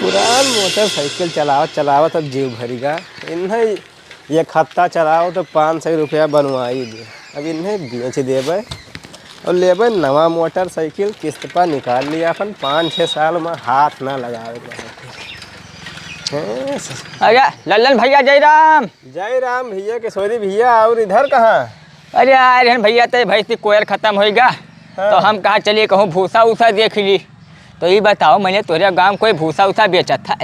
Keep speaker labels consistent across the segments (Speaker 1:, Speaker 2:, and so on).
Speaker 1: पुरान मोटरसाइकिल चलावत अब जीव भरीगा। इन्हें एक हफ्ता चलाओ तो 500 रुपया बनवाई दे। अब इन्हें बेच देवे और लेवे नवा मोटरसाइकिल किस्त पर निकाल लिया अपन 5-6 साल में हाथ ना लगावे।
Speaker 2: अरे लल्लन भैया जय राम
Speaker 1: भैया किशोरी भैया। और इधर कहाँ?
Speaker 2: अरे यार भैया तो भाई से कोयल खत्म होएगा। हाँ। तो हम कहा चलिए कहूँ भूसा उसा देख ली। तो ये बताओ मैंने तोरे गांव कोई भूसा उसा बेचा था?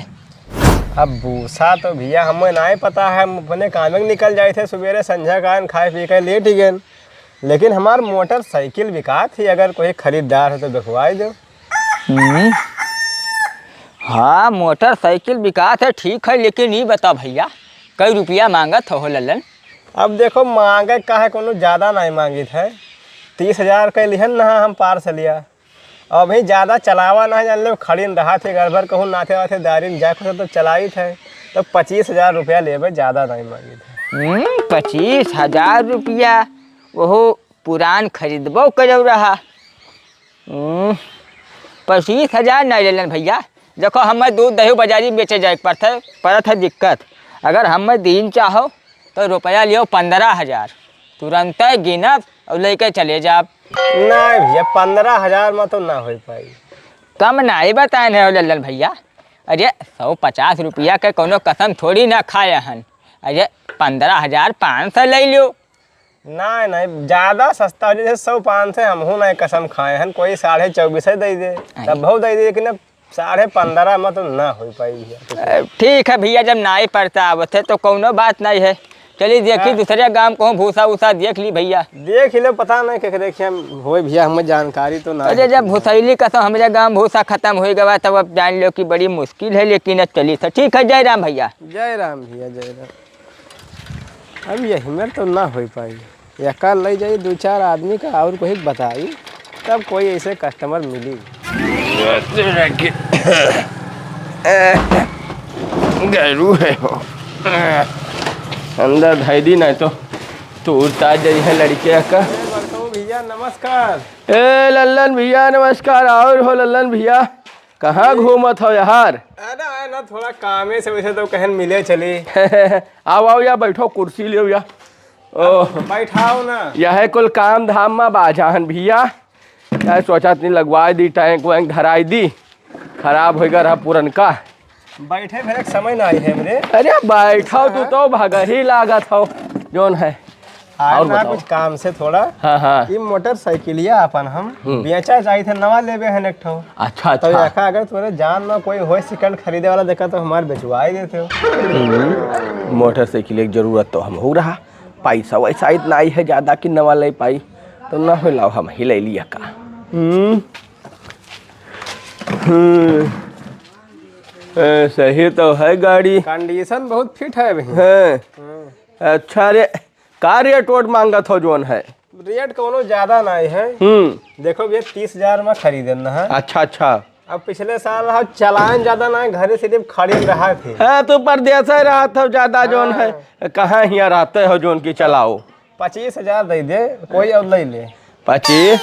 Speaker 1: अब भूसा तो भैया हमें नहीं पता है। हम अपने काम में निकल जाए थे सवेरे संझा का खाए पी कर लेट ही गए। लेकिन हमार मोटरसाइकिल बिका थी। अगर कोई खरीदार है तो दिखवाई दो।
Speaker 2: हाँ मोटरसाइकिल बिका था ठीक है। लेकिन ये बता भैया कई रुपया मांगत हो लल्लन?
Speaker 1: अब देखो मांगे का है कोनो ज़्यादा नहीं मांगी थे। 30,000 के लिहन ना हम पार से लिया। अभी ज़्यादा चलावा ना जान लो खड़ी रहा थे घर भर कहूँ नाथे वाथे दारी जाए तो चलाई थे। तो 25,000 रुपया लेवे ज़्यादा नहीं मांगी थे।
Speaker 2: 25,000 रुपया वो पुरान खरीदबो करो रहा। 25,000 नहीं लेलन भैया। देखो हमें दूध दही बाजारी बेचे जाए पड़त है दिक्कत। अगर हमें दिन चाहो तो रुपया लियो 15,000 तुरंत गिनब और लेके चले जाब।
Speaker 1: नहीं भैया 15,000 में तो ना हो पाई।
Speaker 2: कम नहीं बताए है लल्लन भैया। अरे 150 रुपया के कोनो कसम थोड़ी ना खाए हन। अरे 15,500 ले लो।
Speaker 1: नहीं ज़्यादा सस्ता हो जैसे 100-500 हमहू नहीं कसम खाए हन। कोई 24.5 दे दे तब बहुत दे दे। लेकिन अब 15,500 में तो ना हो पाई भैया।
Speaker 2: ठीक है भैया जब ना ही पड़ता आवत है तो कोनो बात नहीं है। चलिए देखी दूसरे गांव को भूसा उसा देख ली भैया।
Speaker 1: देख लो पता नहीं क्या देखिए हो भैया हमें जानकारी तो ना।
Speaker 2: अरे जब भूसैली कसम हमारे गांव भूसा खत्म हो गया तब अब जान लो कि बड़ी मुश्किल है। लेकिन अब चली तो ठीक है। जय राम भैया।
Speaker 1: जय राम भैया जय राम। अब यही में तो ना हो पाई। एक ले जाइए 2-4 आदमी का और कोई बताई तब कोई ऐसे कस्टमर मिली।
Speaker 3: गरू है हो अंदर धैदी नहीं तो उड़ता जाइए है लड़के का।
Speaker 1: भैया नमस्कार।
Speaker 3: ए लल्लन भैया नमस्कार। और हो लल्लन भैया कहाँ घूमत हो यार?
Speaker 1: अरे ना थोड़ा कामे से वैसे तो कहन मिले चली।
Speaker 3: आओ या बैठो कुर्सी ले या।
Speaker 1: ओह बैठाओ ना।
Speaker 3: यह कुल काम धाम में बाजाहन भैया। क्या सोचा नहीं लगवा दी टैंक वैंक धराई दी खराब हो गया पुरनका।
Speaker 1: बैठे फिर समय ना आई है मेरे।
Speaker 3: अरे बैठो तू तो भगर ही लागत हो जोन है।
Speaker 1: और ना कुछ काम से थोड़ा।
Speaker 3: हाँ
Speaker 1: ये मोटरसाइकिलिया अपन हम बेचा जाए थे नवा लेवे हैं एक ठो।
Speaker 3: अच्छा
Speaker 1: तो अगर तुम्हारे जान में कोई हो सेकंड खरीदे वाला देखा तो हमारे बेचवाई देते हो।
Speaker 3: मोटरसाइकिल की जरूरत तो हम हो रहा। पैसा वैसा इतना ही है ज़्यादा कि नवा ले पाई तो ना हो लाओ हम ही ले लिया का। सही तो है गाड़ी
Speaker 1: कंडीशन बहुत फिट है भाई।
Speaker 3: है। अच्छा रे का रेट वोट मांगत हो जोन है?
Speaker 1: रेट कोनो ज्यादा नहीं है। देखो भैया 30,000 में खरीदना है।
Speaker 3: अच्छा
Speaker 1: अब पिछले साल चलान ज्यादा ना घरे सिर्फ खरीद रहा थे।
Speaker 3: हाँ तो परदेश रहा था ज्यादा जोन है। कहाँ यहाँ रहते हो जोन की चलाओ?
Speaker 1: 25,000 दे दे कोई और ले ले।
Speaker 3: 25?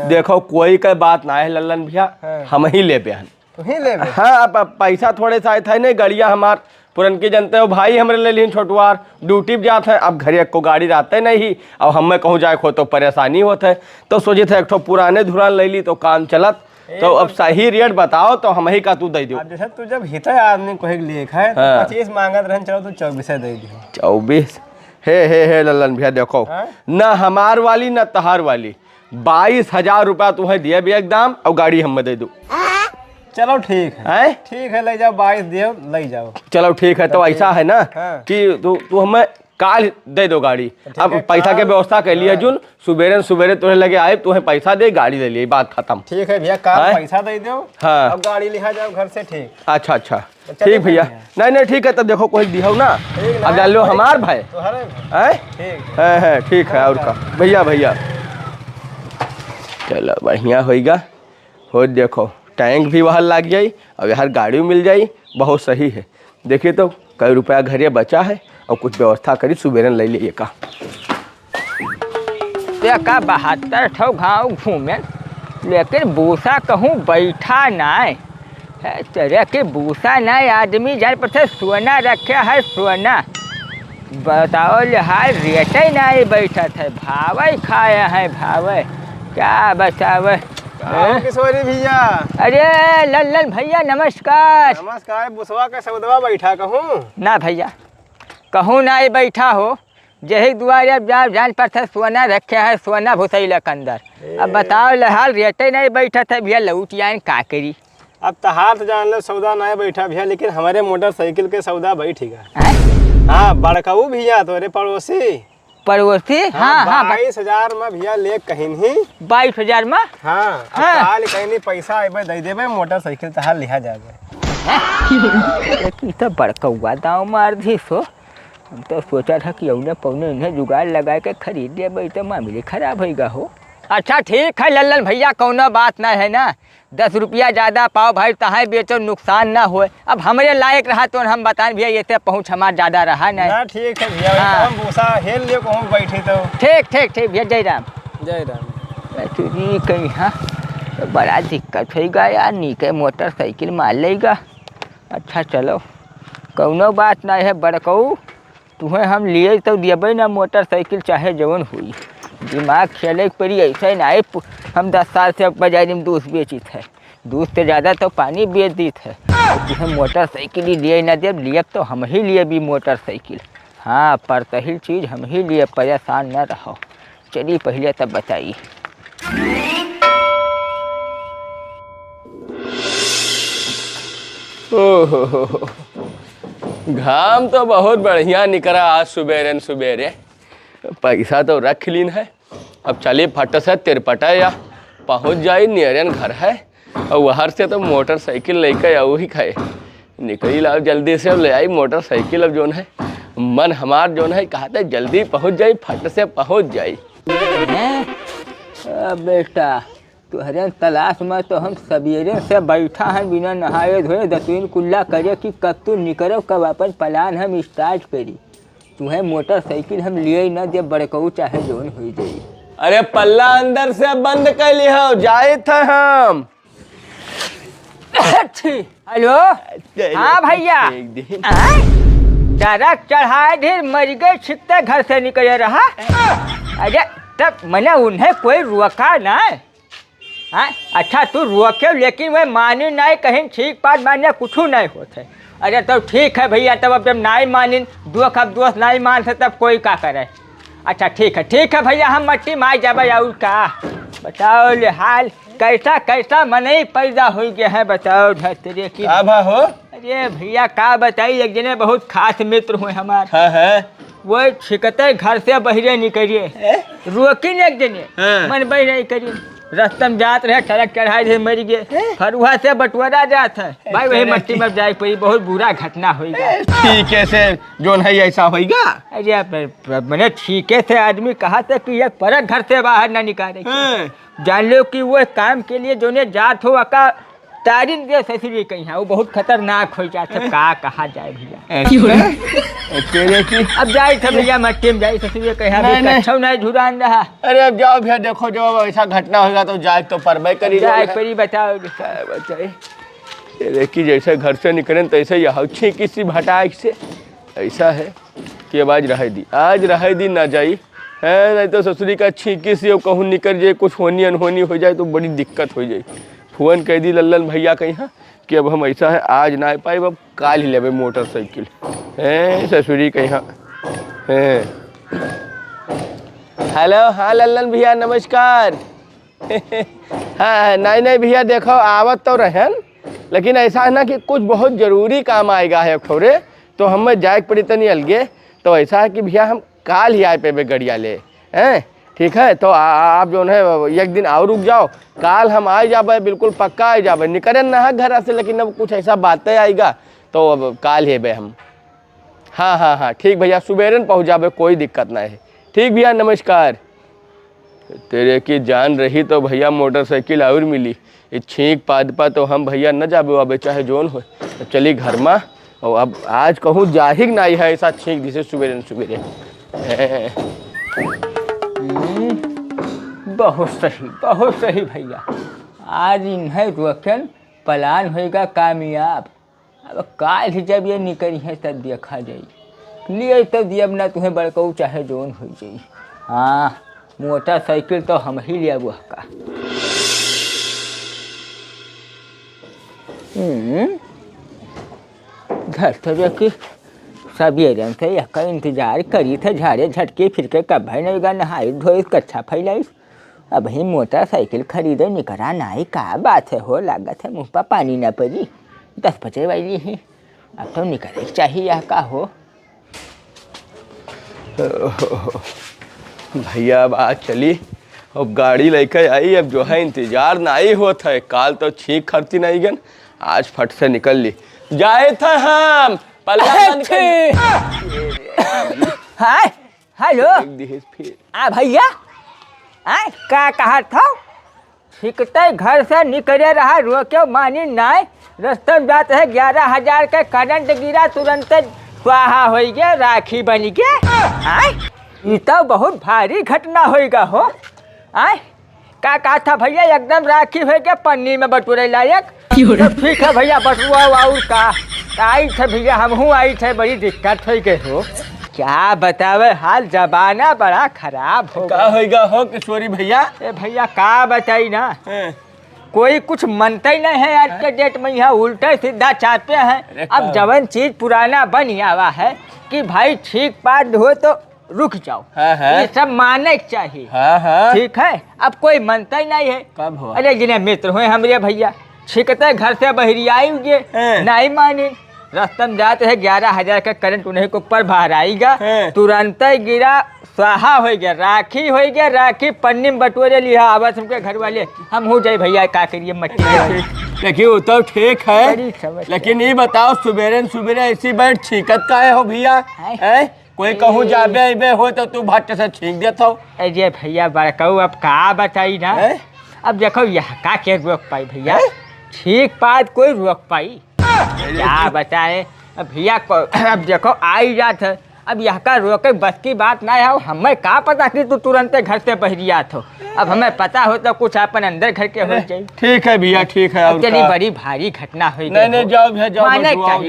Speaker 3: देखो कोई का बात ना है लल्लन भैया। हम ही ले बेहन
Speaker 1: तो ही ले।
Speaker 3: हाँ पैसा थोड़े सा था नहीं गड़िया हमार पुरनकी जनते हो भाई हमरे ले लीन छोटवार ड्यूटी पे जाते हैं। अब घरे को गाड़ी रहते नहीं। अब हमें कहूँ जाए खो तो परेशानी होते है। तो सोचे थे एक ठो पुराने धुरान ले ली तो काम चलत। तो अब सही रेट बताओ तो हम ही का तू दे दो।
Speaker 1: जैसे तू जब हित आदमी को लेख है 25 मांगत रहे चलो तो 24 दे दी।
Speaker 3: 24? हे लल्लन भैया देखो न हमार वाली न तहार वाली 22,000 रुपया तुम्हें दिए भी एकदम और गाड़ी हम दे दो।
Speaker 1: चलो ठीक है। ठीक है ले जाओ 22 दियो ले जाओ।
Speaker 3: चलो ठीक है तो ऐसा है ना कि तू हमें काल दे दो गाड़ी। अब पैसा के व्यवस्था कर लिया जुन सुबेरे तुम्हें लगे आए तुम्हें पैसा दे गाड़ी ले लिए बात खत्म।
Speaker 1: ठीक है भैया काल पैसा दे दो।
Speaker 3: हाँ
Speaker 1: अब गाड़ी लिखा जाओ घर से। ठीक
Speaker 3: अच्छा ठीक भैया। नहीं ठीक है तब देखो कोई दिहो ना। अब जान लो हमार भाई ठीक है। और का भैया चलो बढ़िया होगा। हो देखो टैंक भी वहाँ लग जाई और यार गाड़ी मिल जाई बहुत सही है। देखिए तो कई रुपया घरे बचा है और कुछ व्यवस्था करी सुबेरे ले लिए का।
Speaker 2: 72 ठो गाँव घूमे लेकिन भूसा कहूँ बैठा नहीं। तरह के भूसा नहीं आदमी जान पर सोना रखे है सोना। बताओ हाल रेट ही नहीं बैठा था भावे खाया है भावे क्या बतावे।
Speaker 1: किशोरी भैया।
Speaker 2: अरे लल्लन भैया नमस्कार।
Speaker 1: नमस्कार। बुसवा का सौदवा बैठा कहूँ
Speaker 2: ना भैया कहूँ ना बैठा हो यही दुआरे अब जान पर था सोना रखे है सोना भूसैला के अंदर। अब बताओ हाल रेट ही नहीं बैठा था भैया लौटिया का करी।
Speaker 1: अब तहार तो जान लो सौदा नहीं बैठा भैया लेकिन हमारे मोटरसाइकिल के सौदा बैठेगा। हाँ बड़काऊ भैया तोरे पड़ोसी।
Speaker 2: पड़ोसी हाँ हाँ
Speaker 1: 22,000 में भैया ले कहीं ही
Speaker 2: 22,000 में।
Speaker 1: हाँ काल कहीं पैसा अबे दे देबे मोटरसाइकिल तहार लिहा जाबे।
Speaker 2: तो बड़कौआ दाव मार दी सो हम तो सोचा था कि औने पौने इन्हें जुगाड़ लगा के खरीद ले तो मामले खराब होगा हो। अच्छा ठीक है लल्लन भैया कौनो बात ना है ना 10 रुपया ज़्यादा पाओ भाई तहाँ बेचो नुकसान ना हो। अब हमारे लायक रहा तो हम बताएं भैया ये पहुँच हमारा ज़्यादा रहा नहीं
Speaker 1: ना। ठीक है भैया
Speaker 2: हाँ।
Speaker 1: हम भूसा हेल लियो कहूँ बैठे तो।
Speaker 2: ठीक ठीक ठीक भैया जय राम।
Speaker 1: जय राम।
Speaker 2: तुझी कहीं हाँ तो बड़ा दिक्कत होगा यार नीके मोटरसाइकिल मार लेगा। अच्छा चलो कौनो बात नहीं है बड़कऊ तुम्हें हम लिए तो देवे ना मोटरसाइकिल चाहे जवन हुई दिमाग खेले पड़ी ऐसे ना हम 10 साल से बाजारी में दूध बेची थे दूध से ज़्यादा तो पानी बेच दी थे। हम मोटरसाइकिल ही लिए ना दे लिए तो हम ही लिए भी मोटरसाइकिल। हाँ पर सही चीज़ हम ही लिए परेशान न रहो। चलिए पहले तब बताइए।
Speaker 3: ओहो घाम तो बहुत बढ़िया निकला आज सुबेरे सुबेरे। पैसा तो रख लीन है अब चलिए फट से तिरपटा या पहुंच जाए नियरन घर है और वहाँ से तो मोटरसाइकिल लेकर आओ ही खाए निकली लाओ जल्दी से ले आई मोटरसाइकिल। अब जोन है मन हमार जोन है कहा था जल्दी पहुंच जाई फट से पहुंच जाई।
Speaker 2: बेटा तुहरे तलाश में तो हम सवेरे से बैठा हैं बिना नहाए धोए दतुन कुल्ला करे कि कब तू निकलो कब अपन प्लान हम स्टार्ट करी। तुम्हें मोटरसाइकिल हम लिए न दे बड़कऊ चाहे जोन हो जाई।
Speaker 3: अरे पल्ला अंदर से बंद कर ली हो जाए थे हम।
Speaker 2: हेलो हाँ भैया ट्रक चढ़ाए ढेर मर गए छिकते घर से निकले रहा। अरे तब मैंने उन्हें कोई रोका ना। हाँ अच्छा तू रोके लेकिन वह मानी नहीं कहीं ठीक बात माने कुछ नहीं होते। अरे तो ठीक है भैया तब अब जब नहीं मानी दोस्त नहीं मान से तब कोई का करे। अच्छा ठीक है भैया हम मट्टी मार जाबे और का बताओ ले हाल कैसा कैसा मने पैदा हो गया है बताओ धतरे की
Speaker 3: हो।
Speaker 2: अरे भैया का बताई एक जने बहुत खास मित्र हुए हमारे।
Speaker 3: हाँ है
Speaker 2: वो छिकते घर से बहरे निकलिए रोकी एक जने मन बह नहीं करिए रास्ते में जात रहे ट्रक चढ़ाए थे मर गए फरुआ से बटवारा जात है भाई वही मट्टी में जाए पड़ी बहुत बुरा घटना होगा।
Speaker 3: ठीक है से जोन है ऐसा होगा।
Speaker 2: अरे मैंने ठीके से आदमी कहा था कि ये परत घर से बाहर ना निकाले जान लो कि वो काम के लिए जो ने जात हो का तारीन दे ससुरी कहीं है वो बहुत खतरनाक हो जाता है का कहा जाए भैया। अब जाए थे भैया मट्टी में जाए ससुरी कहीं अच्छा नहीं झुरान रहा।
Speaker 3: अरे अब जाओ भैया देखो जब ऐसा घटना होगा तो जाए तो परबे करी
Speaker 2: जाए परी बताओ
Speaker 3: देखिए जैसे घर से निकले तैसे यह अच्छी किसी भटाक से ऐसा है कि अब आज रह दी ना जाई है नहीं तो ससुरी का छींकी से कहूँ निकल जाए कुछ होनी अनहोनी हो जाए तो बड़ी दिक्कत हो जाए। फोन कह दी लल्लन भैया कहीं हाँ कि अब हम ऐसा है आज ना पाए अब काल ही लेवे मोटरसाइकिल है ससुरी कहीं हाँ है। हेलो हाँ लल्लन भैया नमस्कार। हाँ नहीं भैया देखो आवत तो रहन लेकिन ऐसा है ना कि कुछ बहुत ज़रूरी काम आएगा है थोड़े तो हमें जाए पड़ी तनी अलगे तो ऐसा है कि भैया हम काल ही आए पे गड़िया ले हैं ठीक है तो आप जो है एक दिन और रुक जाओ काल हम आ जाबे बिल्कुल पक्का आ जाबे निकले ना घर से लेकिन अब कुछ ऐसा बातें आएगा तो अब काल है बे हम। हाँ ठीक भैया सुबेरन पहुँच जाबे कोई दिक्कत ना है। ठीक भैया नमस्कार। तेरे की जान रही तो भैया मोटरसाइकिल और मिली ये छींक पादपा तो हम भैया न जाबे अब चाहे जोन हो तो चली घर में और अब आज कहूँ जाहिर नहीं है ऐसा छींक जिसे सुबेरे
Speaker 2: बहुत सही भैया आज इन्हें रोकन प्लान होएगा कामयाब। अब काल जब ये निकली है तब देखा जाई, लिए तब दियब ना तुम्हें बड़कऊ चाहे जोन हो जाई। हाँ मोटरसाइकिल तो हम ही लिया वो का। घर तो देखी सवेरे से यह का इंतजार करी थे, झाड़े झटके फिर के कब भाई नहीं गा नहाई धोई कच्छा फैलाई। अब ही मोटरसाइकिल खरीदे निकरा नहीं, का बात है हो, लागत है मुँह पर पानी न पड़ी। 10 बजे वाली ही अब तो निकले चाहिए यह का हो।
Speaker 3: भैया अब आज चली, अब गाड़ी लेकर आई, अब जो है इंतजार नहीं होता है। काल तो छींक खरती नहीं गन, आज फट से निकल ली जाए था हम
Speaker 2: हाय हेलो
Speaker 3: फिर
Speaker 2: आ भैया आय का कहा था छिकते घर से निकले रहा, रोके मानी नहीं। रास्ते में जाते है 11,000 के करंट गिरा, तुरंत स्वाहा हो गया, राखी बन गया। आय ये तो बहुत भारी घटना होएगा हो। आय का कहा था भैया, एकदम राखी हो गया पन्नी में बटोरे लायक। तो ठीक है भैया बटुआ और का आई थे भैया, हमहू आई थे, बड़ी दिक्कत हो गई हो। क्या बतावे हाल, जमाना बड़ा खराब हो
Speaker 3: का होएगा हो किशोरी भैया।
Speaker 2: ए भैया का बताई ना, कोई कुछ मनता ही नहीं है आज के डेट में। यहाँ उल्टे सीधा चाहते हैं। अब जवन चीज पुराना बन आवा है कि भाई ठीक बात हो तो रुक जाओ, ये सब मानने चाहिए। ठीक है, अब कोई मनता ही नहीं है।
Speaker 3: कब हो?
Speaker 2: अरे जिन्हें मित्र हुए हमारे भैया, छिकते घर से बहरियाई नहीं मानी। रास्ते में जाते हैं 11,000 का करंट उन्हें के ऊपर बाहर आएगा, तुरंत गिरा, स्वाहा हो गया, राखी हो गया। राखी पन्नी में बटोरे लिया, आवाज हमके घर वाले हम हो जाए भैया का करिए मट्टी।
Speaker 3: देखिए वो तो ठीक है, लेकिन ये बताओ सुबेरे सुबेरे ऐसी बैठ छीकत का है हो भैया। कोई कहूँ जाबे हो तो तू भट्ट से छींक देता हो।
Speaker 2: अरे भैया बड़कऊ अब का बताई ना, अब देखो यह का के रोक पाई भैया, ठीक बात कोई रोक पाई क्या बताए। अब भैया अब देखो आई जात है, अब यह का रोके बस की बात ना है। हमें का पता कि तू तुरंत घर से बहरियात हो, अब हमें पता हो तो कुछ अपन अंदर घर के हो जाए।
Speaker 3: ठीक है भैया ठीक है।
Speaker 2: चलिए बड़ी भारी घटना हुई।
Speaker 3: नहीं जाओ भैया जाओ,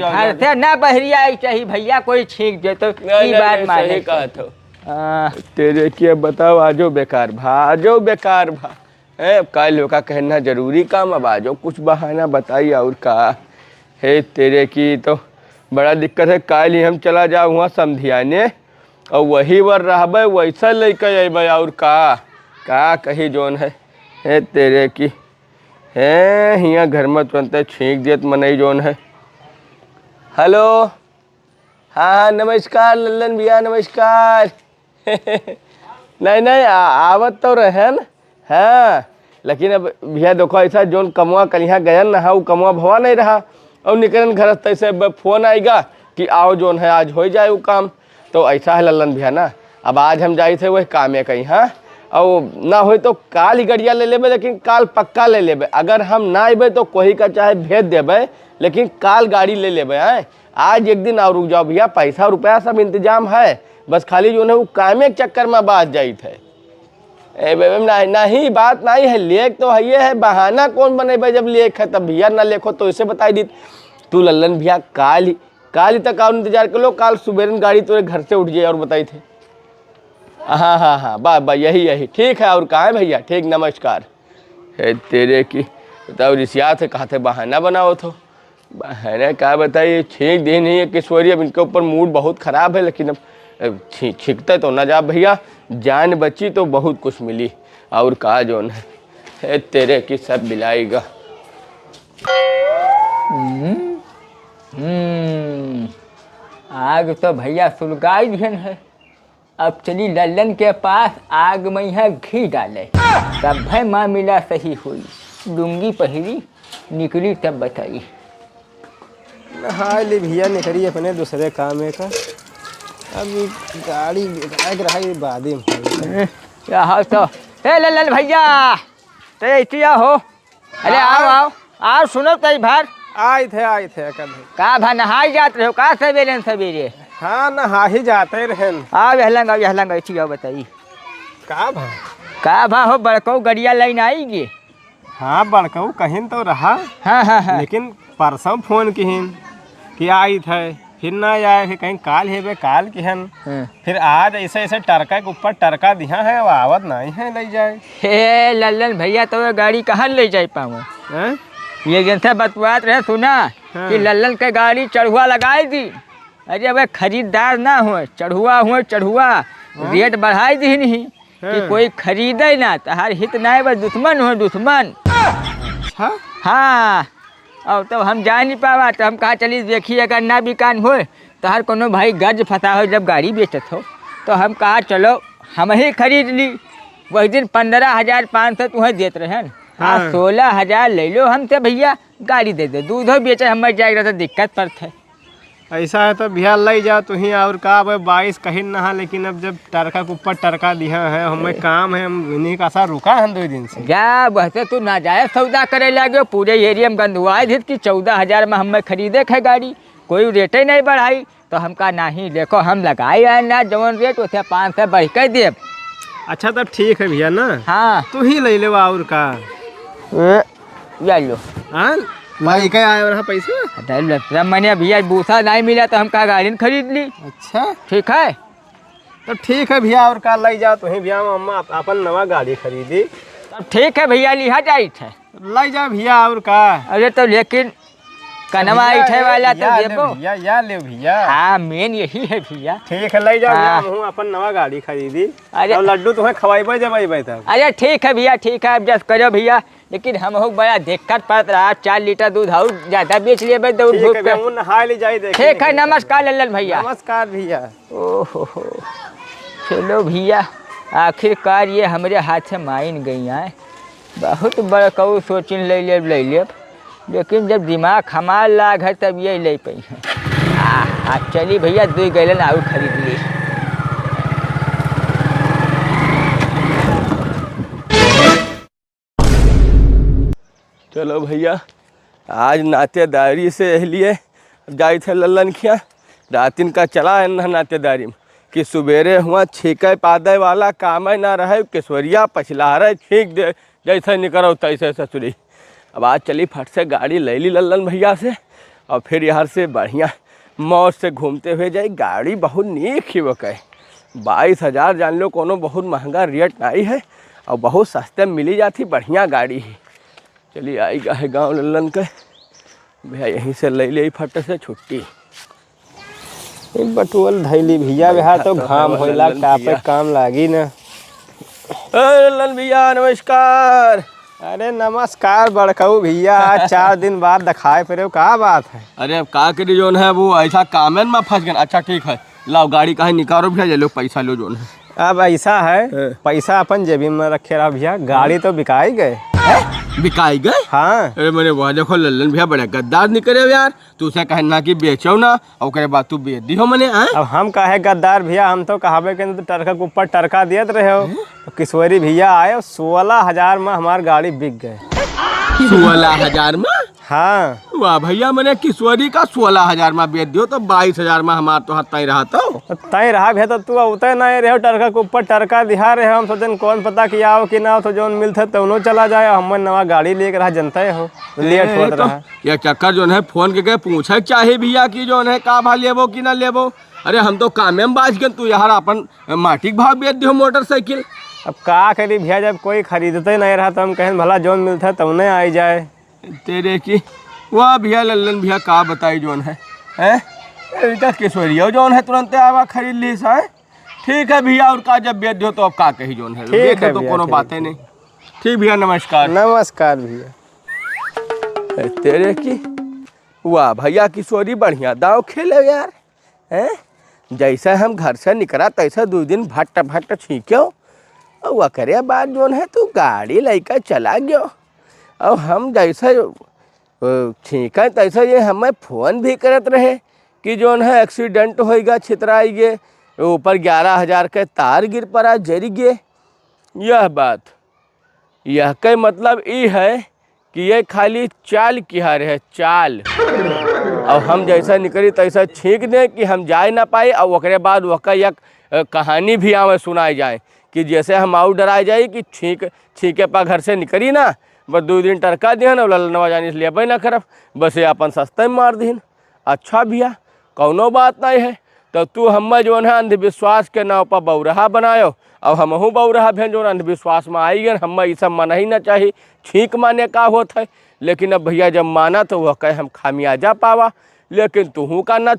Speaker 2: घर से ना बहरिया चाहिए भैया, कोई छींक दे तो बात माने
Speaker 3: कहा था तेरे की। बताओ आजो बेकार भा, आजो बेकार भा कल लोग का कहना जरूरी काम, अब आजो कुछ बहाना बताइए और का है तेरे की। तो बड़ा दिक्कत है, कल ही हम चला जाओ वहाँ समझियाने और वही वर रहबे वैसा लेके अबे और का कही जोन है तेरे की है। हियाँ घर में तुरंत छींक देत मनई जोन है। हेलो हाँ नमस्कार लल्लन भैया नमस्कार। नहीं आवत तो रहन। हाँ लेकिन अब भैया देखो ऐसा जोन कमुआ कल यहाँ गया ना, वो कमुआ भवा नहीं रहा और निकलन घर तैसे फोन आएगा कि आओ जोन है आज हो जाए वो काम। तो ऐसा है लल्लन भैया ना, अब आज हम जाए थे वही काम है कहीं। हाँ और ना हो तो काल ही गड़िया ले लेबे, लेकिन काल पक्का ले लेबे। अगर हम ना अबे तो कोई का चाहे भेज देबे, लेकिन काल गाड़ी ले लेबे। हैं आज एक दिन और रुक जाओ भैया, पैसा रुपया सब इंतजाम है, बस खाली जो है वो कामे के चक्कर में बात जाई थे। नहीं बात नहीं है, लेख तो है ये है, बहाना कौन बनेबे जब लेख है तब भैया ना लेखो तो इसे बताई दी तू लल्लन भैया काल ही तक और इंतजार कर लो, काल सुबह गाड़ी तेरे घर से उठ जाए और बताई थे। हाँ बा यही ठीक है। और कहाँ है भैया? ठीक नमस्कार है तेरे की। बताओ रिसिया थे कहा थे बहाना बनाओ तो बहाना क्या बताइए, छींक दे नहीं है किशोरी। अब इनके ऊपर मूड बहुत ख़राब है, लेकिन अब छींकते तो ना जा भैया, जान बची तो बहुत कुछ मिली और कहा जोन है तेरे की सब मिलाएगा।
Speaker 2: आग तो भैया सुलगाई दिहन है, अब चली लल्लन के पास, आग में है घी डाले तब भाई मामला सही हुई। लुंगी पहरी निकली तब बताई।
Speaker 1: नहा ली भैया, निकली अपने दूसरे काम का। अब गाड़ी रहा बाद में
Speaker 2: तो लल्लन भैया तो ऐसिया हो। अरे आओ सुनो तई भार
Speaker 1: आए थे कभी
Speaker 2: का भा नहाई जात रहे हो का सवेरे?
Speaker 1: हाँ नहा ही जाते रहन।
Speaker 2: आओ यहलंग ऐसी बताई
Speaker 1: का भा
Speaker 2: हो बड़को गड़िया लाइन आएगी
Speaker 1: हाँ बड़कऊ कहीं तो रहा,
Speaker 2: हाँ हाँ हाँ।
Speaker 1: लेकिन परसों फोन किहिन कि आई थे, फिर ना आए, फिर कहीं काल हेबे काल किहन,
Speaker 2: हाँ।
Speaker 1: फिर आज ऐसे ऐसे टरका के ऊपर टरका दिया है, अब आवत नहीं है ले जाए।
Speaker 2: हे लल्लन भैया, तो ये गाड़ी कहाँ ले जाए पाऊँ?
Speaker 1: हैं?
Speaker 2: ये जनता बतवात रहे सुना
Speaker 1: हाँ।
Speaker 2: कि लल्लन के गाड़ी चढ़ुआ लगाई दी। अरे अब खरीदार ना हो, चढ़ुआ हुए चढ़ुआ, रेट बढ़ाई दी नहीं कि
Speaker 1: हाँ।
Speaker 2: कोई खरीदे ना, तहार हित ना बस दुश्मन हो दुश्मन।
Speaker 1: अच्छा,
Speaker 2: हाँ, और तो हम जा नहीं पावा, तो हम कहा चली देखिए अगर ना बिकान हो तो हर कोनो भाई गर्ज फंसा हो जब गाड़ी बेचत हो, तो हम कहा चलो हम ही खरीद ली। वही दिन 15,500 तुम्हें देते रहे न, हाँ
Speaker 1: हाँ।
Speaker 2: 16,000 ले लो हमसे भैया, गाड़ी दे दो, दूधो बेचे हमें जाएगा तो दिक्कत पड़ता है।
Speaker 1: ऐसा है तो भैया ले जाओ तू ही, और का अब 22 कहीं नहा, लेकिन अब जब टरका के ऊपर टरका दिया है, हमें काम है, हम इन्हीं का सा रुका हम 2 दिन से।
Speaker 2: जा बहते तू ना जाए सौदा करे लगे, पूरे एरिया में गंदुआए थे कि 14,000 में हमें खरीदे है गाड़ी, कोई रेट ही नहीं बढ़ाई। तो हम कहा नहीं, देखो हम लगाई है ना जवन रेट उसे 500 बढ़ कर दे।
Speaker 1: अच्छा तब ठीक है भैया ना,
Speaker 2: हाँ
Speaker 1: तू ही ले ले और का।
Speaker 2: ले लो।
Speaker 1: हाँ भाई क्या आया रहा पैसा?
Speaker 2: मैंने भैया भूसा नहीं मिला तो हम कहा गाड़ी न खरीद ली।
Speaker 1: अच्छा
Speaker 2: ठीक है,
Speaker 1: तब ठीक है भैया, और का ले जाओ तू ही भैया, अम्मा अपन नवा गाड़ी खरीदी।
Speaker 2: तब ठीक है भैया, लिहा जाई थे।
Speaker 1: ले जा भैया और का।
Speaker 2: अरे तो लेकिन कनवा
Speaker 1: भैया,
Speaker 2: इठे वाला तो
Speaker 1: या ले
Speaker 2: देखो।
Speaker 1: भैया, या ले भैया।
Speaker 2: हाँ मेन यही है भैया।
Speaker 1: ठीक है ले जाओ भैया,
Speaker 2: हाँ।
Speaker 1: हम अपन नवा गाड़ी खरीदी।
Speaker 2: अरे-
Speaker 1: और लड्डू तुम्हें खवाइबे जब अइबे तब।
Speaker 2: अरे ठीक है भैया, ठीक है, अब जस करो भैया, लेकिन हम हो बड़ा दिक्कत पड़ रहा, 4 लीटर दूध और ज़्यादा बेच लिए दूध
Speaker 1: ठीक
Speaker 2: धूप
Speaker 1: है
Speaker 2: पे।
Speaker 1: भैया, हम नहा ले जाए देखे।
Speaker 2: ठीक है, नमस्कार लल्लन भैया।
Speaker 1: नमस्कार भैया।
Speaker 2: ओहो हो, चलो भैया, आखिरकार ये हमारे हाथ से माइन गई हैं। बहुत बड़ा कहूँ सोचिन ले ले, लेकिन जब दिमाग हमार लाग है तब ये ले पाई है। चली भैया, 2 गैलन और खरीद ली।
Speaker 3: चलो भैया, आज नातेदारी से लिए जाए थे लल्लन खिया, रातिन का चला है ना नातेदारी में कि सवेरे हुआ छीके पादे वाला काम ना रहे, किशोरिया पछला रहे छीक दे, जैसे निकलो तैसे ससुरी। अब आज चली फट से गाड़ी ले ली लल्लन भैया से, और फिर यहाँ से बढ़िया मौज से घूमते हुए जाए। गाड़ी बहुत नीक ही वो कहे, 22,000 जान लो, कोनो बहुत महंगा रेट नहीं है, और बहुत सस्ते में मिली जाती, बढ़िया गाड़ी ही। चलिए आई है गाँव लल्लन के भैया, यहीं से ले ले फट से छुट्टी।
Speaker 1: एक बटुअल धैली भैया, बिहार तो घाम होला, का पे काम लागी ना।
Speaker 3: लल्लन भैया नमस्कार।
Speaker 1: अरे नमस्कार बड़कऊ भैया, आज 4 दिन बाद दिखाए फिर, का बात है?
Speaker 3: अरे अब का करी जोन है, वो ऐसा कामेन में फंस गए। अच्छा ठीक है, लाओ गाड़ी कहीं निकालो भैया, लो पैसा लो जोन है।
Speaker 1: अब ऐसा है, पैसा अपन जेबी में रखे रहा भैया, गाड़ी तो बिकाई गए।
Speaker 3: बिकाई गए?
Speaker 1: हाँ।
Speaker 3: अरे मैंने वह देखो लल्लन भैया बड़ा गद्दार निकले यार, तू उसे कहना कि बेचो ना, और करे बात तू बेच दी हो मैंने।
Speaker 1: अब हम काहे गद्दार भैया, हम तो कहावे के तो टरका के ऊपर टरका दियत रहे हो, तो किशोरी भैया आए, 16,000 में हमारी गाड़ी बिक गए।
Speaker 3: 16,000 में?
Speaker 1: हाँ।
Speaker 3: वाह भैया, मैंने किशोरी का 16,000 में बेच दियो, तो 22,000 में हमार तो हाथ तय रहा। तो
Speaker 1: तय रहा भैया, तो तू उतर नहीं रहे हो, टरका के ऊपर टरका दिखा रहे हो, हम सोचन कौन पता कि आओ कि ना हो, तो जो मिलते तो चला जाए, हम नवा गाड़ी लेकर रहा, जनता हो लेट हो रहा।
Speaker 3: ये चक्कर जो है फोन के पूछे चाहे भैया कि जो है का भाव लेबो कि ना लेबो। अरे हम तो कामे में बाज गए, तू यार अपन माटी के भाव बेच दियो मोटरसाइकिल।
Speaker 1: अब का करी भैया, जब कोई खरीदते नहीं रहा तो हम कहें भला जोन मिलता है तब नहीं आई जाए।
Speaker 3: तेरे की वाह भैया, लल्लन भैया का बताई जोन है, किशोरिया जोन है तुरंत आवा खरीद ली सा। ठीक है भैया, और का जब बेच दो तो अब का कही जोन है,
Speaker 1: ठीक है
Speaker 3: तो
Speaker 1: भैया,
Speaker 3: कोनो
Speaker 1: ठीक
Speaker 3: बातें नहीं। ठीक भैया, नमस्कार।
Speaker 1: नमस्कार भैया।
Speaker 3: तेरे की वाह भैया, किशोरी बढ़िया दाव खेले यार, हैं? जैसे हम घर से निकला तैसे 2 दिन भट्ट भट्ट छींक्यो, और वह करे बाद जोन है तू गाड़ी लेकर चला गयो, और हम जैसे छींका तैसे ये हमें फ़ोन भी करत रहे कि जोन है एक्सीडेंट होएगा, छितराई गे, ऊपर 11,000 के तार गिर पड़ा, जरी गे। यह बात, यह के मतलब ये है कि ये खाली चाल किया रहे, चाल। और हम जैसा निकली तैसा छींक दें कि हम जा ना पाए, और ओकरे बाद वह एक कहानी भी हमें सुनाई जाए कि जैसे हम आउट डराए जाए कि छींके पर घर से निकली ना, बस 2 दिन टरका दिहन और ललनवा जानी से लेबे ना करब, बस ये अपन सस्ते में मार दीहन। अच्छा भैया कौनो बात नहीं है, तो तू हमें जो है अंधविश्वास के नाव पर बौरहा बनायो, अब हमहू बौरहा भें जो अंधविश्वास में आई गए, हमें ये सब माना ही ना चाहिए, छींक माने का होता है। लेकिन अब भैया जब माना तो वह कहे हम खामियाजा पावा, लेकिन तूहू का ना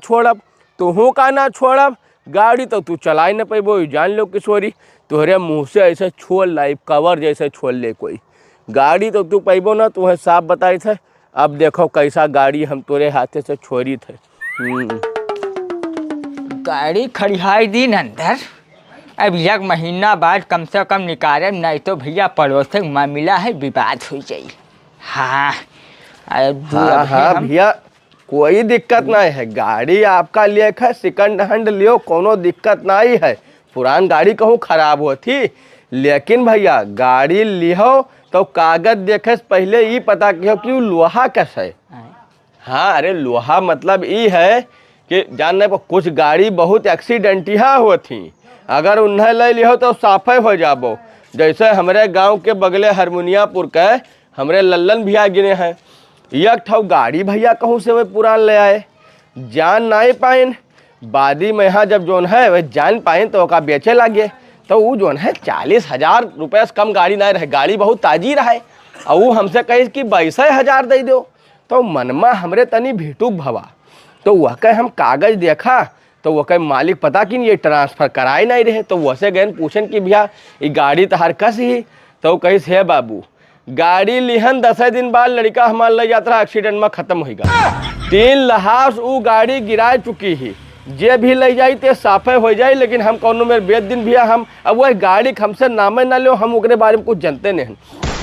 Speaker 3: छोड़ब, गाड़ी तो तू चला ही न पैबो। जान लो किशोरी, तोहरे मुँह से ऐसे छोड़ लाइफ कवर जैसे छोड़ ले कोई, गाड़ी तो तू पैबो ना, तुम्हें साफ बताई थे। अब देखो कैसा गाड़ी हम तोरे हाथे से छोड़ी थे।
Speaker 2: गाड़ी खड़िहाई दिन अंदर, अब 1 महीना बाद कम से कम निकाले, नहीं तो भैया पड़ोस में मामला है, विवाद हो जाए। हाँ
Speaker 3: हाँ भैया कोई दिक्कत नहीं है, गाड़ी आपका लिए है, सेकंड हैंड लियो, कोनो दिक्कत नहीं है। पुरान गाड़ी कहूँ खराब होती, लेकिन भैया गाड़ी लिहो तो कागज देखे से पहले ये पता कियो कि लोहा कैसा है। हाँ अरे लोहा मतलब ये है कि जानने पर कुछ गाड़ी बहुत एक्सीडेंटिया होती, अगर उन्हें ले लियो तो साफे हो जाबो। जैसे हमारे गांव के बगले हारमोनियापुर के हमरे लल्लन भैया गिने हैं, एक ठो गाड़ी भैया कहूँ से वे पुरान ले आए, जान नहीं पाइन, बादी में यहाँ जब जोन है वह जान पाइन तो ओका बेचे लगे, तो वो जोन है 40,000 रुपये से कम गाड़ी नहीं रहे, गाड़ी बहुत ताजी रहे, और वो हमसे कही कि 22,000 दे दो। तो मनमा हमरे तनी भेटुक भवा, तो वह कहे हम कागज देखा तो वह कहे मालिक पता कि ये ट्रांसफ़र कराए नहीं रहे, तो वैसे गए पूछन कि भैया ये गाड़ी तहार कस ही, तो कही हे बाबू गाड़ी लिहन 10 दिन बाद लड़का हमारे ले यात्रा एक्सीडेंट में खत्म हो गया, 3 लहास वो गाड़ी गिरा चुकी ही, जे भी ले जाई ते साफे हो जाए, लेकिन हम कौन मेरे बेद दिन भैया हम अब वह गाड़ी हमसे नामे ना लो, हम उनके बारे में कुछ जानते नहीं।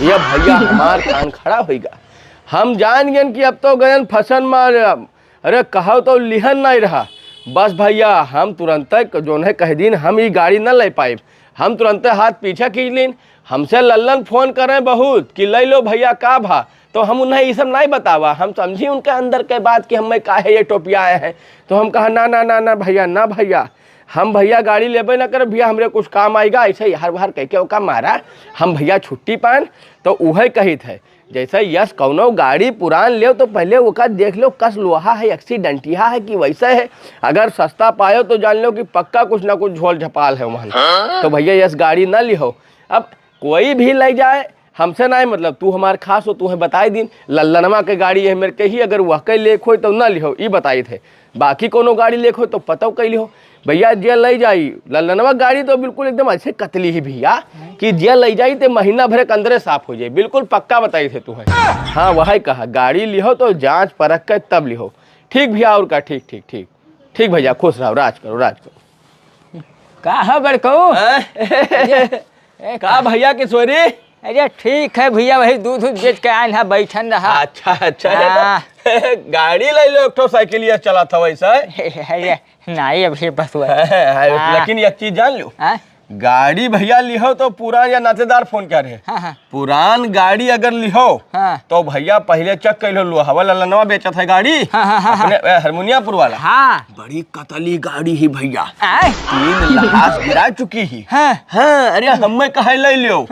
Speaker 3: ये भैया हमार कान खड़ा होगा, हम जान गए कि अब तो गए फसल में, अरे कहो तो लिहन नहीं रहा, बस भैया हम तुरंत जो है कह दिन हम ये गाड़ी न ले पाए, हम तुरंत हाथ पीछे खींच लीन, हमसे लल्लन फ़ोन करें बहुत कि ले लो भैया का भा, तो हम उन्हें ये सब नहीं बतावा, हम समझी उनके अंदर के बात कि हमें काहे ये टोपिया आए हैं, तो हम कहा ना ना ना ना भैया ना भैया, हम भैया गाड़ी लेबे ना कर भैया, हमरे कुछ काम आएगा, ऐसे ही हर बार कह के ओका मारा हम भैया छुट्टी पान, तो वह कही थे जैसे यस कौनो गाड़ी पुरान ले तो पहले ओका देख लो कस लोहा है, एक्सीडेंटिया है कि वैसे है, अगर सस्ता पायो तो जान लो कि पक्का कुछ ना कुछ झोल झपाल है वहाँ, तो भैया यस गाड़ी ना लिहो। अब कोई भी ले जाए हमसे नहीं मतलब, तू हमारे खास हो, तुम्हें बताई दिन लल्लनमा के गाड़ी है मेरे के ही, अगर वह कई लेख हो तो ना लिहो, ये बताई थे, बाकी कोनो गाड़ी लेख हो तो पता कई लिहो। भैया जे ले जाई लल्लनवा गाड़ी तो बिल्कुल एकदम अच्छे कतली ही भैया कि जे ले जाई तो महीना भर के अंदर साफ हो जाए, बिल्कुल पक्का बताई थे तुम्हें। हाँ वही कहा गाड़ी लिहो तो जांच परख कर तब लिहो। ठीक भैया और का ठीक ठीक ठीक ठीक भैया, खुश रहो, राज करो राज करो।
Speaker 2: का बड़को
Speaker 3: का भैया किशोरी?
Speaker 2: अरे ठीक है भैया, वही दूध बेच के आए हैं, बैठन रहा।
Speaker 3: अच्छा अच्छा गाड़ी ले लो, एक साइकिल चला था वैसा
Speaker 2: अरे नहीं अभी बस
Speaker 3: लेकिन एक चीज जान लो, गाड़ी भैया लिहो तो पुरान या नातेदार फोन कर रहे, पुरान गाड़ी अगर लिहो तो भैया पहले चेक कर लो, लोहावा लल्लनवा बेचा था गाड़ी अपने हारमोनियापुर वाला, बड़ी कतली गाड़ी ही भैया, 3 लाख गिरा चुकी ही। हाँ अरे हमें कहे ले लियो,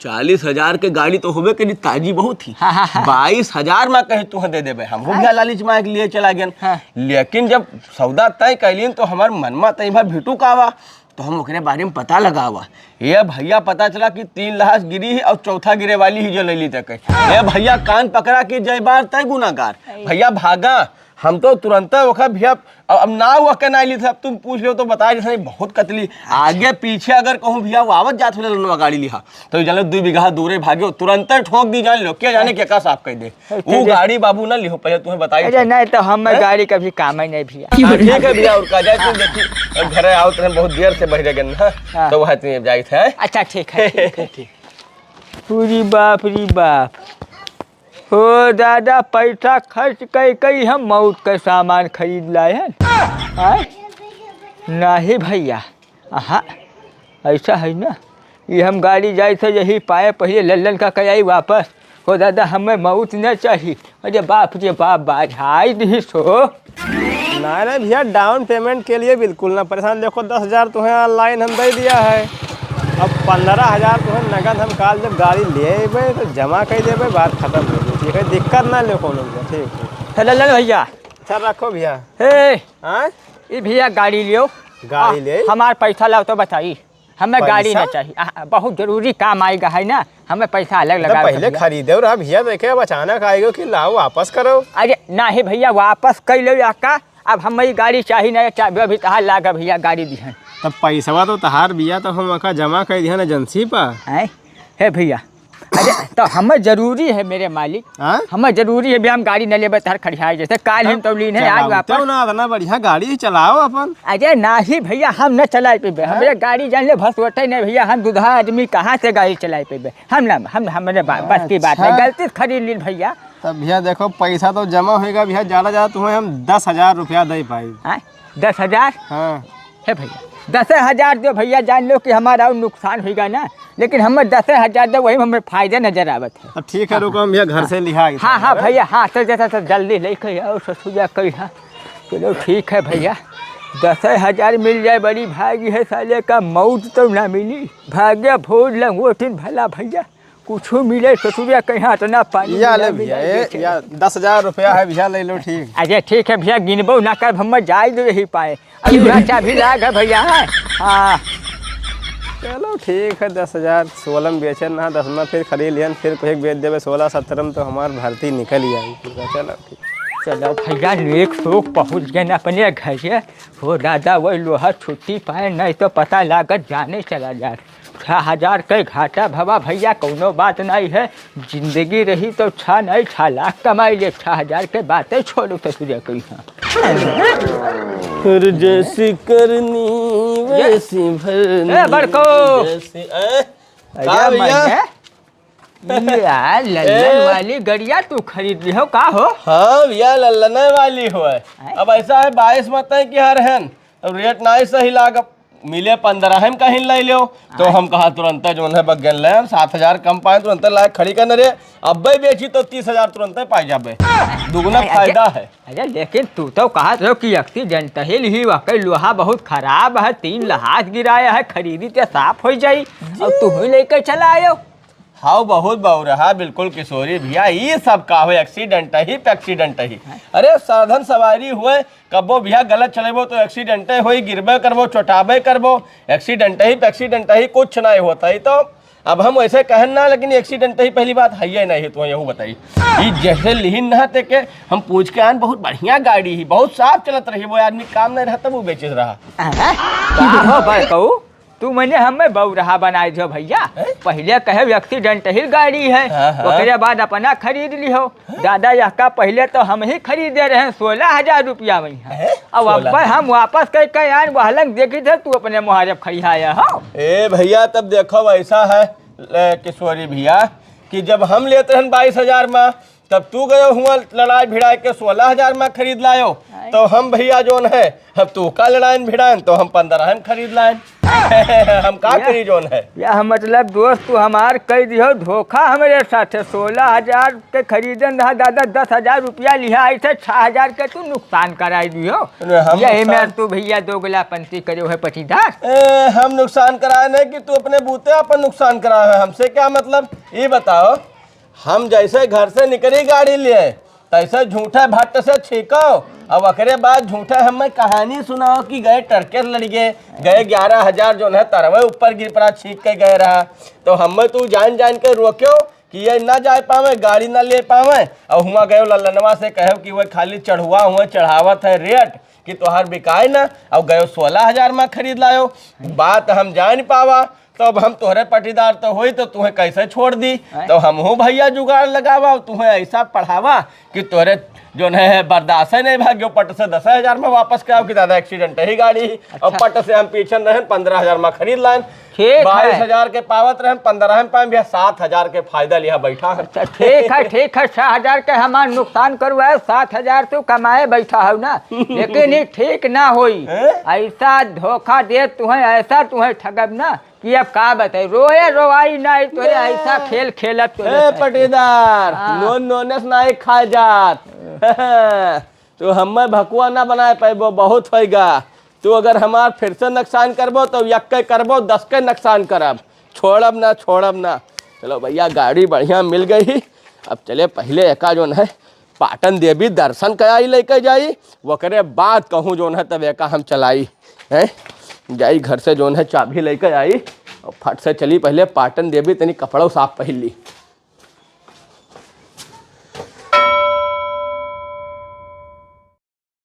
Speaker 3: 40,000 के गाड़ी तो होबे करी, ताजी बहुत थी, 22,000 में कहे तू दे देबे, हम हो गया लालच में लिए चला गया। लेकिन जब सौदा तय कैलिन तो हमार मन में तय भाई भेटू कावा, तो हम ओकरे बारे में पता लगावा, ये भैया पता चला कि 3 लाख गिरी है और चौथा गिरे वाली ही जो ले ली तक, ये भैया कान पकड़ा कि जय बार तय गुनागार, भैया भागा, हम तो तुरंत ओखा भैया अब ना हुआ के ना ली थे, अब तुम पूछ लो तो बता जैसे बहुत कतली, आगे पीछे अगर कहूँ भैया वो आवत जात हो गाड़ी लिहा तो जान लो 2 बीघा दूरे भागे, तुरंत ठोक दी, जान लो क्या जाने क्या का साफ कर दे, वो गाड़ी बाबू ना लिहो, पहले तुम्हें बताई।
Speaker 2: अरे नहीं तो हम गाड़ी कभी काम ही नहीं भैया।
Speaker 3: ठीक है भैया और का जाए तुम देखी घर आओ तो बहुत देर से बहरे गन तो वह तुम्हें जाई थे।
Speaker 2: अच्छा ठीक है ठीक। पूरी बाप री बाप हो दादा, पैसा खर्च कई हम मौत का सामान खरीद लाए हैं। नहीं भैया हाँ ऐसा है ना, ये हम गाड़ी जाए थे यही पाए पहले लल्लन का कयाई वापस हो दादा, हमें मौत न चाहिए। अरे बाप रे बाप, बाझाई दी सो
Speaker 1: नहीं भैया डाउन पेमेंट के लिए बिल्कुल ना परेशान, देखो 10,000 तुम्हें ऑनलाइन हम दे दिया है, अब 15,000 तो नगद हम काल जब गाड़ी ले अबे तो जमा कर देवे, बात खत्म हो गई। ठीक है, दिक्कत ना ले कोनो भैया। ठीक
Speaker 2: चल ले भैया।
Speaker 1: अच्छा रखो भैया।
Speaker 2: हे
Speaker 1: हाँ
Speaker 2: ये भैया गाड़ी लियो।
Speaker 1: गाड़ी ले
Speaker 2: हमार पैसा लाओ तो बताई, हमें गाड़ी ना
Speaker 1: पैसा?
Speaker 2: चाहिए। बहुत जरूरी काम आएगा है ना, हमें पैसा अलग
Speaker 1: तो
Speaker 2: लगा।
Speaker 1: पहले खरीदे रहा भैया, देखे अब अचानक आएगा कि लाओ वापस करो।
Speaker 2: अरे नहीं भैया वापस कर लो का, अब हमें गाड़ी चाहिए ना चाहिए अभी तहार लागा भैया गाड़ी दी है।
Speaker 1: तब पैसा तो तहार भैया तो हम अका जमा कर दिया एजेंसी पर।
Speaker 2: है भैया। अरे तो हमें जरूरी है मेरे मालिक,
Speaker 1: हाँ?
Speaker 2: हमें जरूरी है भी हम गाड़ी न लेबे तहर खड़ियाए जैसे काल हम तो लीन है आज वापस।
Speaker 1: ना इतना बढ़िया गाड़ी चलाओ अपन।
Speaker 2: अरे नहीं भैया हम न चलाए पे, हमारे गाड़ी जान ले भसवटे नहीं भैया, हम दूधा आदमी कहाँ से गाड़ी चलाए पे। हम ना हम हमारे बस की बात है,
Speaker 1: अच्छा।
Speaker 2: गलती से खरीद ली भैया।
Speaker 1: तब भैया देखो पैसा तो जमा होएगा भैया, ज़्यादा तुम्हें हम 10,000 रुपया दे पाए।
Speaker 2: 10,000
Speaker 1: हाँ
Speaker 2: है भैया, 10,000 दो भैया, जान लो कि हमारा नुकसान होगा ना, लेकिन हमें 10,000 दो वही हमें फायदे नजर आवत है।
Speaker 1: तो ठीक है, रुको हम भैया घर से लिहा।
Speaker 2: हाँ हाँ भैया, हाँ तो जैसा तो जल्दी लेके आओ ससुजा कही। हाँ चलो ठीक है भैया, 10,000 मिल जाए बड़ी भागी है, साले का मौत तो ना मिली। भाग्य भोज लंगोटिन भला भैया, कुछ मिले ससुजा कहीं हाथ ना पानी।
Speaker 1: या ले भैया, या 10,000 रुपया है भैया, ले लो। ठीक
Speaker 2: अरे ठीक है भैया, गिनबो ना कर, हम जाए दे ही पाए। अभी चाबी लाग है भैया। हाँ
Speaker 1: चलो ठीक है, 10,000 16 में बेचन ना, 10 में फिर खरीद लियन, फिर कोई बेच देवे 16-17 में, तो हमार भर्ती निकल ही आई। चलो ठीक।
Speaker 2: चलो भैया एक शोक पहुँच गए ना अपने घर से। हो दादा वही लोहा छुट्टी पाए, नहीं तो पता लागत जाने चला जाए। 6,000 के घाटा भवा भैया, कोनो बात नहीं है, जिंदगी रही तो 6 नहीं 6 लाख कमाई ले। 6,000 के बातें छोड़ो तो तुझे कही।
Speaker 3: फिर जैसी करनी वैसी भरनी।
Speaker 2: बड़को
Speaker 3: हाँ भैया।
Speaker 2: यार लल्लन वाली गड़िया तू खरीद ली हो का हो?
Speaker 3: हाँ भैया, लल्लने वाली हो है। अब ऐसा है 22 मत है कि हर है, अब रेट ना ही सही लाग, मिले 15 हम कहीं ले लो, तो हम कहा तुरंत जो है बगल ले 7,000 कम पाए, तुरंत लाए खड़ी करने रे। अब बेची तो 30,000 तुरंत पाई जाबे, दुगना फायदा है।
Speaker 2: अरे लेकिन तू तो कहा था कि एक्सीडेंट हिल ही वाकई लोहा बहुत खराब है, 3 लहास गिराया है, खरीदी तो साफ हो जाई, और तू ही लेकर चला आयो।
Speaker 3: हाँ बहुत बहु रहा, बिल्कुल किशोरी भैया, ये सब का हो एक्सीडेंट ही पे एक्सीडेंट ही। अरे साधन सवारी हुए कबो भैया गलत चलेबो तो एक्सीडेंट हो, गिरबे करबो चोटाबे करबो, एक्सीडेंट ही पे एक्सीडेंट ही, कुछ नहीं होता ही। तो अब हम वैसे कहन ना, लेकिन एक्सीडेंट ही पहली बात है ही नहीं। तो यहू बताई ये जैसे लिहिन ना थे के हम पूछ के आन, बहुत बढ़िया गाड़ी ही, बहुत साफ चलत रही, वो आदमी काम नहीं रहता वो बेचे रहा।
Speaker 2: कहू तू मैंने हमें बहु रहा बनाए दो भैया, पहले कहे एक्सीडेंट ही गाड़ी है, उसके बाद अपना खरीद ली हो। दादा यह का पहले तो हम ही खरीदे रहे 16,000 रुपया वही, अब हम वापस कह के यार वहलंग देखी थे, तू अपने मुहारब खड़ियाया हो।
Speaker 3: ए भैया तब देखो ऐसा है किशोरी भैया कि जब हम लेते हैं 22,000 में, तब तू गयो हुआ लड़ाई भिड़ाई के 16,000 में खरीद लायो, तो हम भैया जोन है अब तू का लड़ाई भिड़ाएं तो हम 15 में खरीद लाए। हम का करी जोन है
Speaker 2: या मतलब दोस्त तू हमार कह दियो धोखा हमारे साथ। 16,000 के खरीदन रहा दादा, 10,000 रुपया लिया आई थे, 6,000 के तू नुकसान कराई दियो। यही में तू भैया दोगला पंती करो है पटीदार।
Speaker 3: हम नुकसान कराए नहीं कि तू अपने बूते अपन नुकसान कराए, हमसे क्या मतलब? ये बताओ, हम जैसे घर से निकली गाड़ी लिए तैसे झूठे भट्ट से छीको, अब अखरे बाद झूठे हमें कहानी सुनाओ कि गए टरके लड़ गए 11,000 जो है तरवे ऊपर गिर पड़ा, छीक के गए रहा। तो हमें तू जान जान के रोक्यो कि ये ना जा पावे, गाड़ी ना ले पावे, और हुआ गए लल्लनवा से कहो कि वह खाली चढ़ुआ हुआ चढ़ावत है रेट कि तोहार बिकाए ना, और गए 16,000 में खरीद लायो। बात हम जान पावा, तो अब हम तोहरे पटीदार तो होई तो तुम्हें कैसे छोड़ दी, तो हम हो भैया जुगाड़ लगावा, तुम्हें ऐसा पढ़ावा कि तोहरे जो है बर्दाश्त नहीं भाग्यो, पट से 10,000 में वापस के आओ कि दादा एक्सीडेंट ही गाड़ी ही। अच्छा। और पट से हम पीछे रहे 15,000 में खरीद लाए, 22,000 के पावत रहे 15 में पाए भैया, 7,000 के फायदा लिया बैठा है।
Speaker 2: अच्छा ठीक है ठीक है, 6,000 के हमार नुकसान करवाए, 7,000 तू कमाए बैठा हो ना, लेकिन ये ठीक ना होई, ऐसा धोखा दे तुम्हें, ऐसा तुम्हें ठगब ना कि अब का बताए, रोए रोवाई नहीं तो ऐसा खेल खेलत
Speaker 3: पटीदार नोन नोनेस नहीं खा जात। तो हमें भकुआ ना बनाए पाए, वो बहुत होगा तू अगर हमार फिर से नुकसान करबो तो यक के करबो 10 के नुकसान करब, छोड़ब ना। चलो भैया गाड़ी बढ़िया मिल गई। अब चले पहले एका जोन है पाटन देवी दर्शन कराई लेके जाई, वो करे बाद कहूँ जोन है तब एका हम चलाई है जाई घर से जोन है चाबी लेके आई और फट से चली पहले पाटन देवी तनी कपड़ों साफ पहन ली।